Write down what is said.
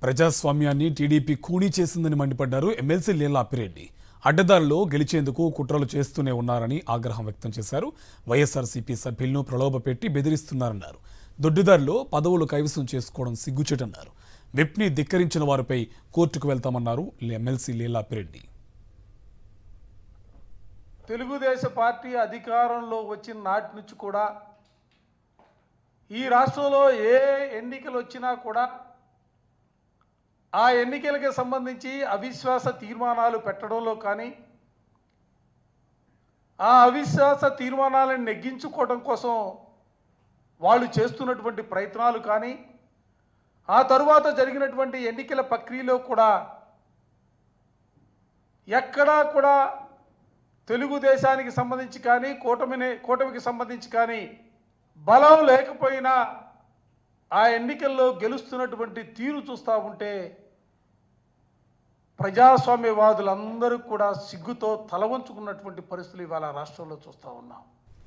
ప్రజాస్వామ్యాన్ని టీడీపీ కూనీ చేసిందని మండిపడ్డారు ఎమ్మెల్సీ లీలా అప్పిరెడ్డి. అడ్డదారిలో గెలిచేందుకు కుట్రలు చేస్తూనే ఉన్నారని ఆగ్రహం వ్యక్తం చేశారు. వైఎస్ఆర్సీపీ సభ్యులను ప్రలోభపెట్టి బెదిరిస్తున్నారన్నారు. దొడ్డిదారిలో పదవులు కైవసం చేసుకోవడం సిగ్గుచేటన్నారు. విప్ని ధిక్కరించిన వారిపై కోర్టుకు వెళ్తామన్నారు ఎమ్మెల్సీ లీలా అప్పిరెడ్డి. తెలుగుదేశం పార్టీ అధికారంలో వచ్చిన నాటి నుంచి కూడా ఈ రాష్ట్రంలో ఏ ఎన్నికలు వచ్చినా కూడా ఆ ఎన్నికలకు సంబంధించి అవిశ్వాస తీర్మానాలు పెట్టడంలో కానీ ఆ అవిశ్వాస తీర్మానాలను నెగ్గించుకోవడం కోసం వాళ్ళు చేస్తున్నటువంటి ప్రయత్నాలు కానీ ఆ తరువాత జరిగినటువంటి ఎన్నికల ప్రక్రియలో కూడా ఎక్కడా కూడా తెలుగుదేశానికి సంబంధించి కానీ కూటమికి సంబంధించి కానీ బలం లేకపోయినా ఆ ఎన్నికల్లో గెలుస్తున్నటువంటి తీరు చూస్తూ ఉంటే ప్రజాస్వామ్యవాదులందరూ కూడా సిగ్గుతో తల వంచుకున్నటువంటి పరిస్థితులు ఇవాళ రాష్ట్రంలో చూస్తూ ఉన్నాం.